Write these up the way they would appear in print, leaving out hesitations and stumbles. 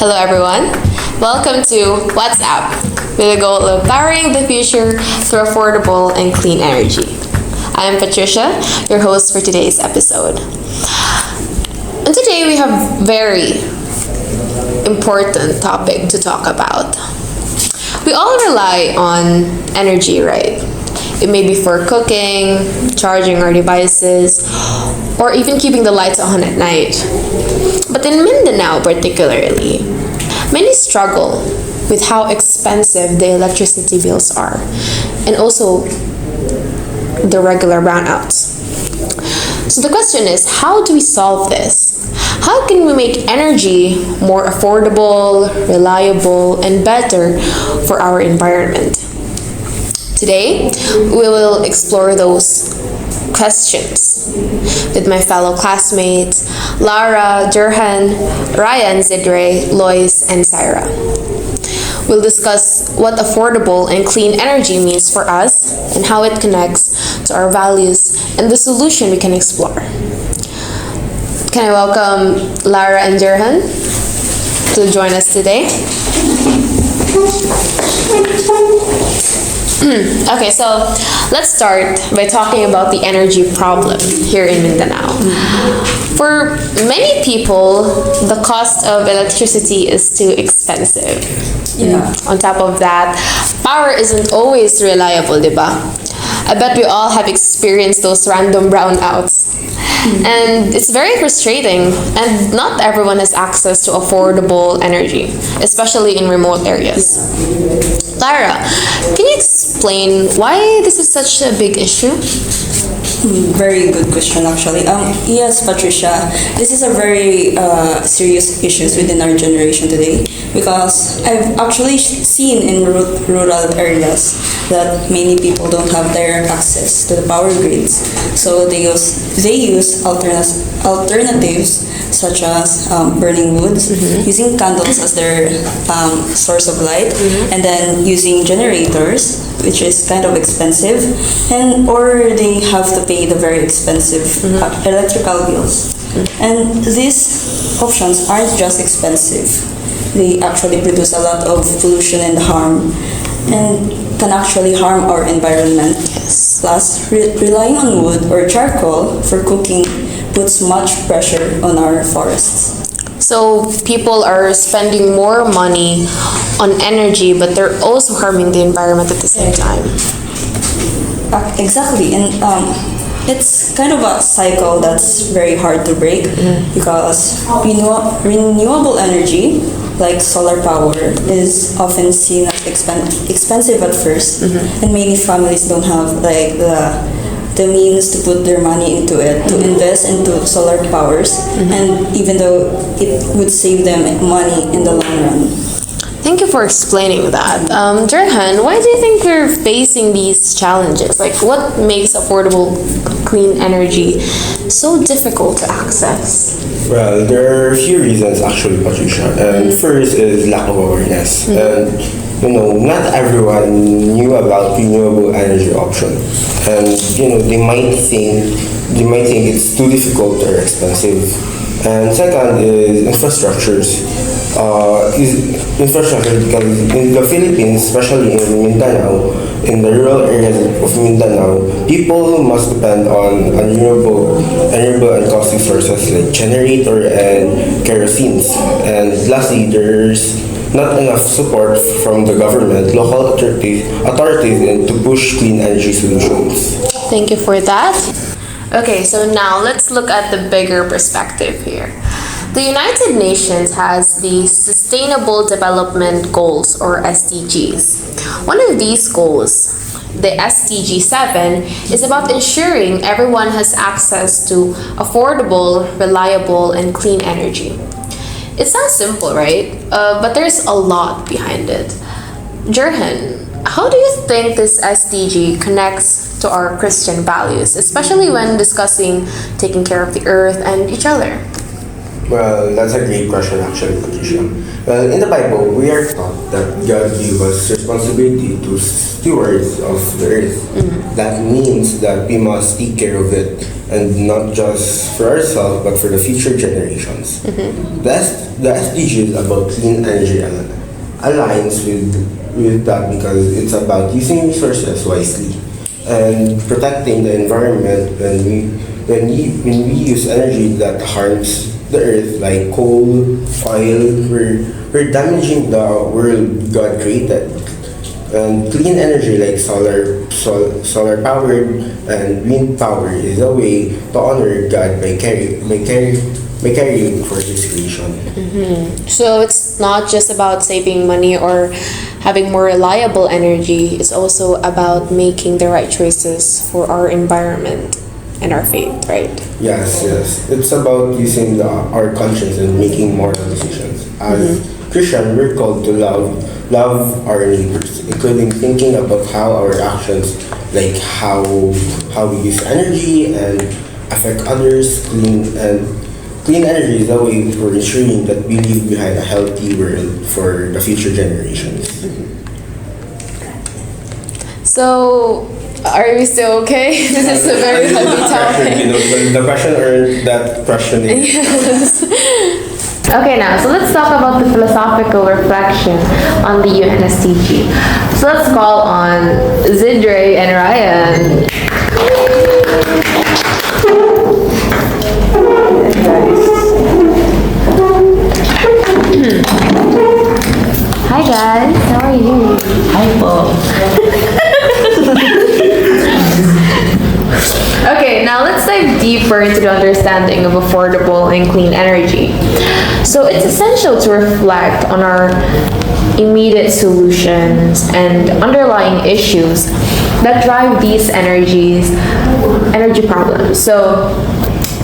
Hello, everyone. Welcome to WhatsApp with the goal of powering the future through affordable and clean energy. I am Patricia, your host for today's episode. And today we have very important topic to talk about. We all rely on energy, right? It may be for cooking, charging our devices, or even keeping the lights on at night. But in Mindanao particularly, many struggle with how expensive the electricity bills are, and also the regular brownouts. So the question is, how do we solve this? How can we make energy more affordable, reliable, and better for our environment? Today, we will explore those questions with my fellow classmates, Lara, Jerhan, Ryan, Zidre, Lois, and Syra. We'll discuss what affordable and clean energy means for us and how it connects to our values and the solution we can explore. Can I welcome Lara and Jerhan to join us today? Okay, so let's start by talking about the energy problem here in Mindanao. For many people, the cost of electricity is too expensive. On top of that, power isn't always reliable, diba? I bet we all have experienced those random brownouts. And it's very frustrating, and not everyone has access to affordable energy, especially in remote areas. Lara, can you explain why this is such a big issue? Very good question, actually. Yes, Patricia, this is a very serious issues within our generation today because I've actually seen in rural areas that many people don't have direct access to the power grids. So they use alternatives such as burning woods, using candles as their source of light, and then using generators, which is kind of expensive, and or they have to pay the very expensive electrical bills. And these options aren't just expensive; they actually produce a lot of pollution and harm, and can actually harm our environment. Plus, relying on wood or charcoal for cooking puts much pressure on our forests. So people are spending more money on energy, but they're also harming the environment at the same time. Exactly, and it's kind of a cycle that's very hard to break because renewable energy, like solar power, is often seen as expensive at first, and many families don't have like the means to put their money into it, to invest into solar powers, and even though it would save them money in the long run. Thank you for explaining that. Jerhan, why do you think we're facing these challenges? Like, what makes affordable, clean energy so difficult to access? Well, there are a few reasons actually, Patricia. And first is lack of awareness. And not everyone knew about renewable energy option. And they might think it's too difficult or expensive. And second is infrastructures. Infrastructure because in the Philippines, especially in Mindanao, in the rural areas of Mindanao, people must depend on renewable and costly sources like generator and kerosene. And lastly, there's not enough support from the government, local authorities, and to push clean energy solutions. Thank you for that. Okay, so now let's look at the bigger perspective here. The United Nations has the Sustainable Development Goals, or SDGs. One of these goals, the SDG 7, is about ensuring everyone has access to affordable, reliable, and clean energy. It sounds simple, right? But there's a lot behind it. Jerhan, how do you think this SDG connects to our Christian values, especially when discussing taking care of the earth and each other? Well, that's a great question, actually, Patricia. Well, in the Bible, we are taught that God gave us responsibility to stewards of the earth. That means that we must take care of it, and not just for ourselves, but for the future generations. The SDGs about clean energy aligns with that because it's about using resources wisely and protecting the environment when we use energy that harms the earth like coal, oil, we're damaging the world God created. And clean energy like solar powered and wind power is a way to honor God by caring for His creation. So it's not just about saving money or having more reliable energy, it's also about making the right choices for our environment and our faith, right? Yes. It's about using our conscience and making moral decisions. As Christian, we're called to love our neighbors, including thinking about how our actions, like how we use energy and affect others. Clean energy is a way for ensuring that we leave behind a healthy world for the future generations. So, are we still okay? This is a very heavy topic. The question or that question is Okay, now, so let's talk about the philosophical reflection on the UNSDG. So let's call on Zidre and Ryan. Hi guys, how are you? Hi po. Okay, now let's dive deeper into the understanding of affordable and clean energy. So it's essential to reflect on our immediate solutions and underlying issues that drive these energy problems. So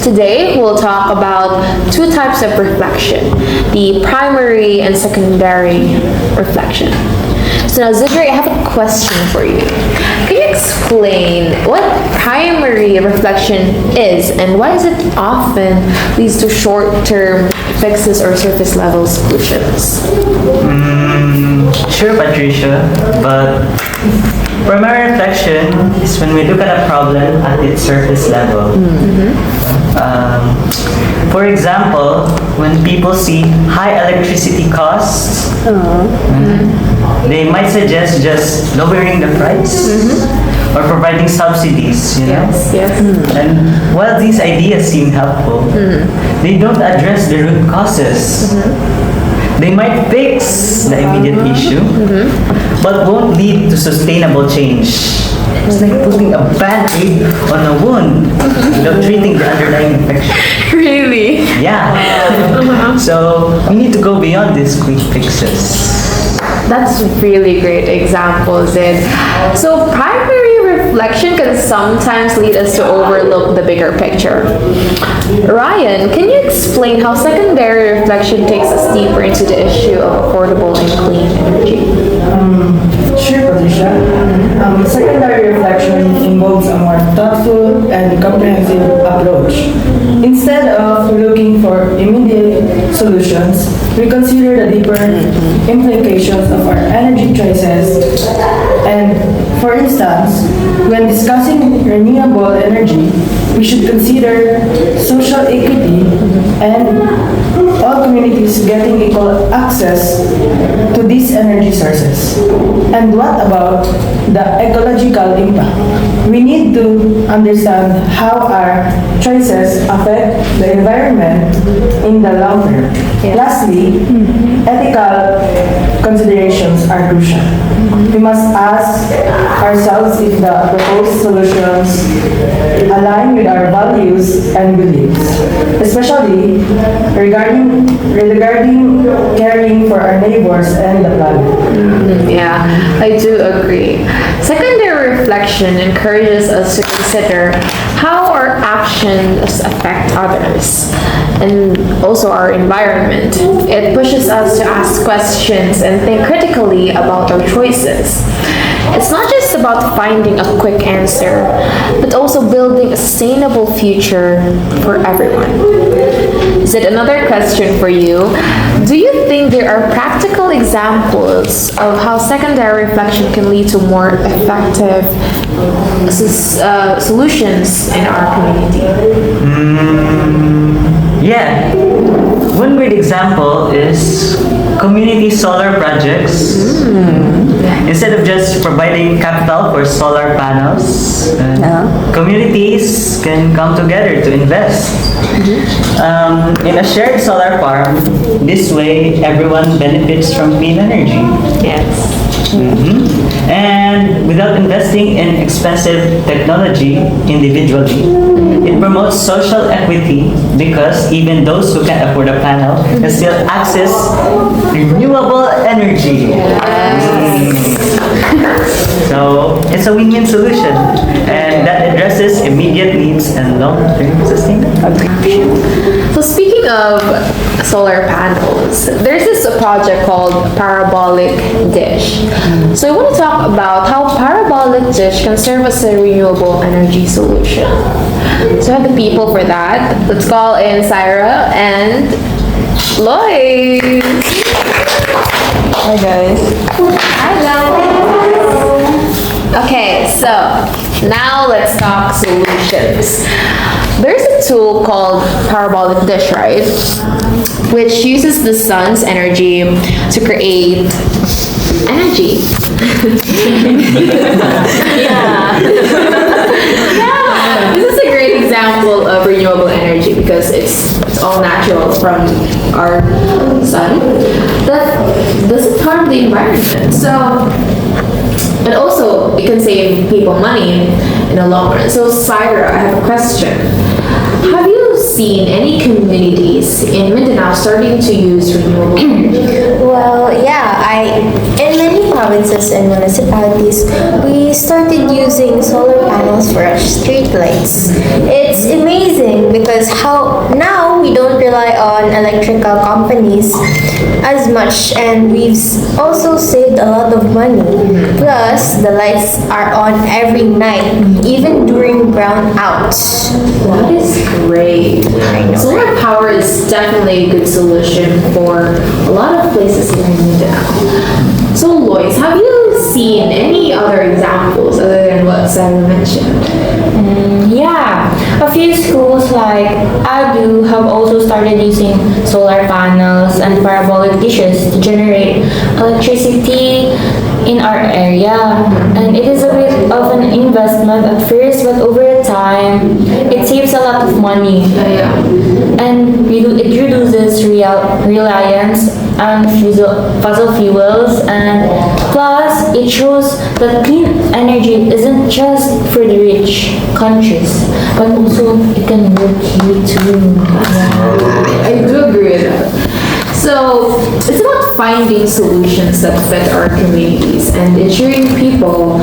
today we'll talk about two types of reflection, the primary and secondary reflection. So now, Zidre, I have a question for you. Can you explain what primary reflection is and why is it often leads to short-term fixes or surface-level solutions? Sure, Patricia, but primary reflection is when we look at a problem at its surface level. For example, when people see high electricity costs, they might suggest just lowering the price or providing subsidies, you know? Yes. And while these ideas seem helpful, they don't address the root causes. They might fix the immediate issue, but won't lead to sustainable change. It's like putting a band-aid on a wound without treating the underlying infection. Really? Yeah. So we need to go beyond these quick fixes. That's really great example, Zid. So primary reflection can sometimes lead us to overlook the bigger picture. Ryan, can you explain how secondary reflection takes us deeper into the issue of affordable and clean energy? Sure, Patricia. Secondary reflection involves a more thoughtful and comprehensive approach. Instead of looking for immediate solutions, we consider the deeper implications of our energy choices. And for instance, when discussing renewable energy, we should consider social equity and all communities getting equal access to these energy sources. And what about the ecological impact? We need to understand how our choices affect the environment in the long term. Lastly, ethical considerations are crucial. We must ask ourselves if the proposed solutions align with our values and beliefs, especially regarding caring for our neighbors and the planet. Yeah, I do agree. Secondary reflection encourages us to consider how our actions affect others and also our environment. It pushes us to ask questions and think critically about our choices. It's not just about finding a quick answer, but also building a sustainable future for everyone. Is it another question for you? Do you think there are practical examples of how secondary reflection can lead to more effective solutions in our community? Yeah. One great example is community solar projects. Instead of just providing capital for solar panels, communities can come together to invest in a shared solar farm. This way, everyone benefits from clean energy. Yes. And without investing in expensive technology individually, it promotes social equity because even those who can't afford a panel can still access renewable energy. So it's a win-win solution, and that addresses immediate needs and long-term sustainability. So speaking of solar panels, there's this project called Parabolic Dish. So I want to talk about how Parabolic Dish can serve as a renewable energy solution. So I have the people for that. Let's call in Syra and Lloyd. Hi guys. Hi guys. Okay, so now let's talk solutions. There's a tool called Parabolic Dish, right? Which uses the sun's energy to create energy. Yeah. Yeah. This is a great example of renewable energy because it's all natural from our sun. That doesn't harm the environment. So, and also it can save people money in the long run. So, Syra, I have a question. Have you seen any communities in Mindanao starting to use renewable energy? Well, yeah, in many provinces and municipalities, we started using solar panels for our street lights. It's amazing because how now we don't rely on electrical companies as much, and we've also saved a lot of money. Plus, the lights are on every night, even during brownouts. That is great. Solar power is definitely a good solution for a lot of places here in Mindanao. So, Lois, have you seen any other examples other than what Sarah mentioned? Yeah, a few schools like ADU have also started using solar panels and parabolic dishes to generate electricity in our area. And it is a bit of an investment at first, but over time, it saves a lot of money. And it reduces reliance on fossil fuels, and plus it shows that clean energy isn't just for the rich countries, but also it can work here too. I do agree with that. So it's about finding solutions that fit our communities and ensuring people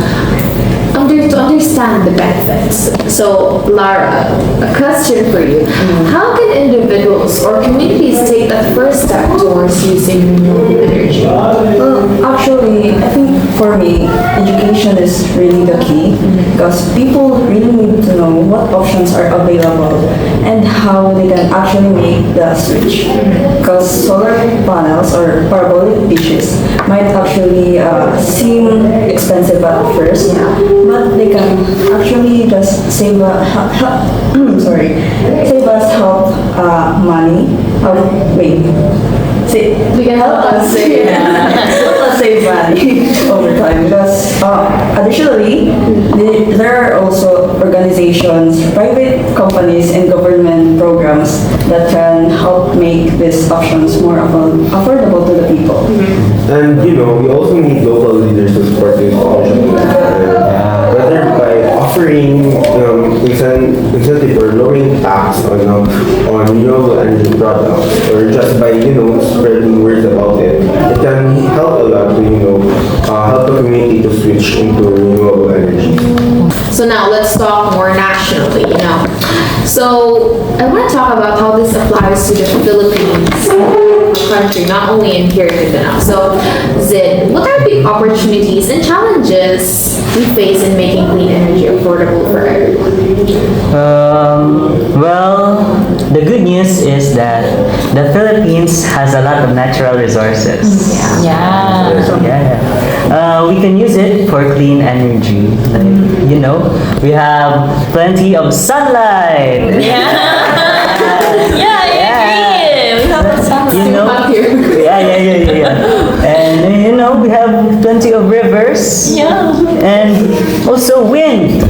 to understand the benefits. So Lara, a question for you. How can individuals or communities take that first step towards using renewable energy? Well, actually, I think for me, education is really the key because people really need to know what options are available and how they can actually make the switch. Because solar panels or parabolic dishes might actually seem expensive at first, but they can actually just save save us help money. They can help us save money over time because additionally there are also organizations, private companies and government programs that can help make these options more affordable to the people. And we also need local leaders to support this option. Whether by offering incentive or lowering tax on renewable energy products, or just by spreading words about it, it can help a lot to help the community to switch into renewable energy. So now let's talk more nationally, So I want to talk about how this applies to the Philippines. country, not only in here in Mindanao. So, Zid, what are big opportunities and challenges we face in making clean energy affordable for everyone? Well, the good news is that the Philippines has a lot of natural resources. Yeah. We can use it for clean energy. Like, we have plenty of sunlight. Yeah, I agree. We have some Up here. And we have plenty of rivers. Yeah. And also wind.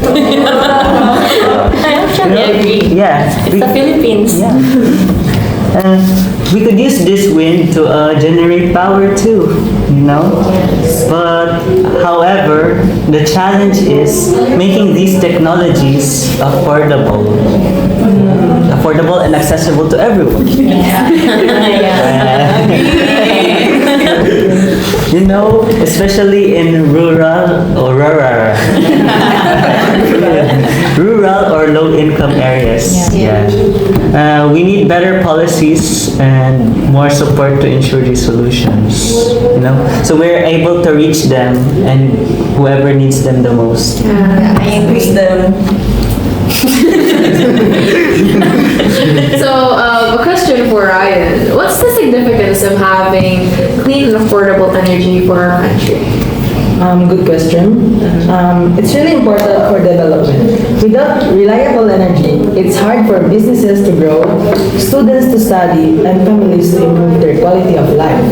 I actually agree. Yeah. It's the Philippines. Yeah. And we could use this wind to generate power too, But however, the challenge is making these technologies affordable and accessible to everyone. Especially in rural or low-income areas. We need better policies and more support to ensure these solutions. So we're able to reach them and whoever needs them the most. Use them. So, a question for Ryan. What's the significance of having clean and affordable energy for our country? Good question. It's really important for development. Without reliable energy, it's hard for businesses to grow, students to study, and families to improve their quality of life.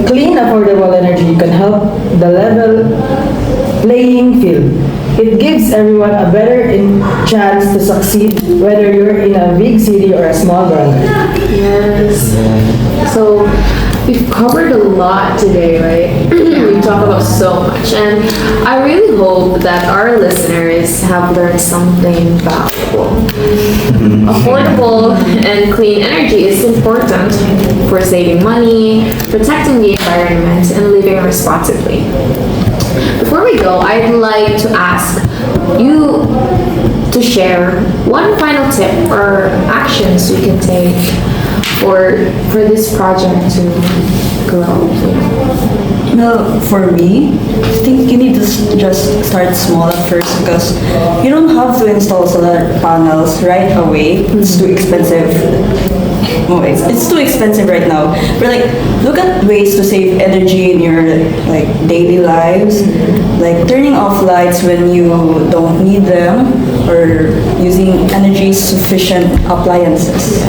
Clean, affordable energy can help the level playing field. It gives everyone a better chance to succeed, whether you're in a big city or a small valley. Yes. So, we've covered a lot today, right? We've talked about so much, and I really hope that our listeners have learned something valuable. Affordable and clean energy is important for saving money, protecting the environment, and living responsibly. Before we go, I'd like to ask you to share one final tip or actions we can take for this project to grow. Well, for me, I think you need to just start small at first because you don't have to install solar panels right away. It's too expensive. Oh, it's too expensive right now. But look at ways to save energy in your daily lives, like turning off lights when you don't need them, or using energy sufficient appliances.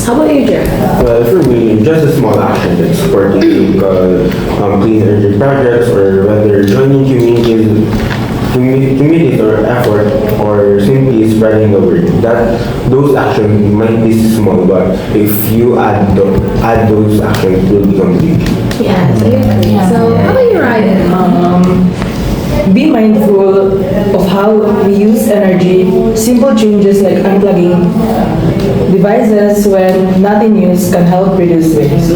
How about you, Jer? Well, for me, just a small action like supporting clean energy projects, or whether joining communities or effort, or simply spreading the word. Those actions might be small, but if you add those actions, it will become big. Yeah, I agree. So, how about you, Ryan? Be mindful of how we use energy. Simple changes like unplugging devices when not in use can help reduce waste.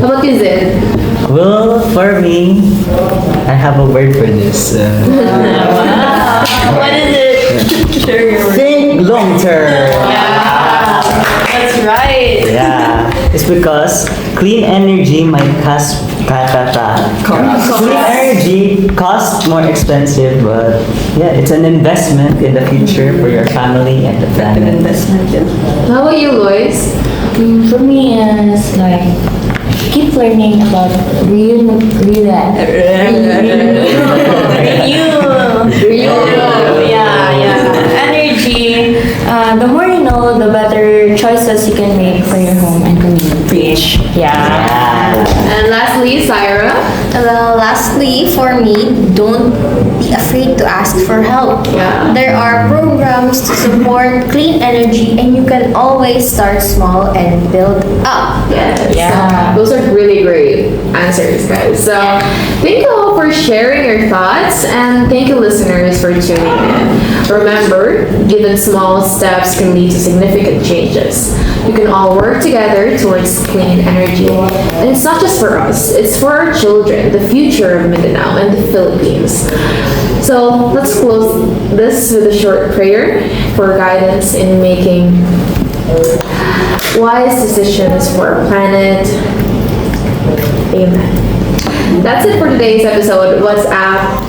How about you, Zid? Well, for me, I have a word for this. What is it? Think long term. That's right. Yeah, it's because clean energy might clean energy costs more expensive, but it's an investment in the future for your family and the planet. Investment, yeah. How about you, Lois? For me, it's keep learning about energy. The more you know, the better choices you can make for your home and community. And lastly, Syra. Well, lastly, for me, don't be afraid to ask for help. Yeah. There are programs to support clean energy, and you can always start small and build up. Yes. Yeah. Those are really great answers, guys. So, thank you all for sharing your thoughts, and thank you, listeners, for tuning in. Remember, even small steps can lead to significant changes. We can all work together towards clean energy. And it's not just for us, it's for our children, the future of Mindanao and the Philippines. So let's close this with a short prayer for guidance in making Wise decisions for our planet. Amen. That's it for today's episode. WhatsApp.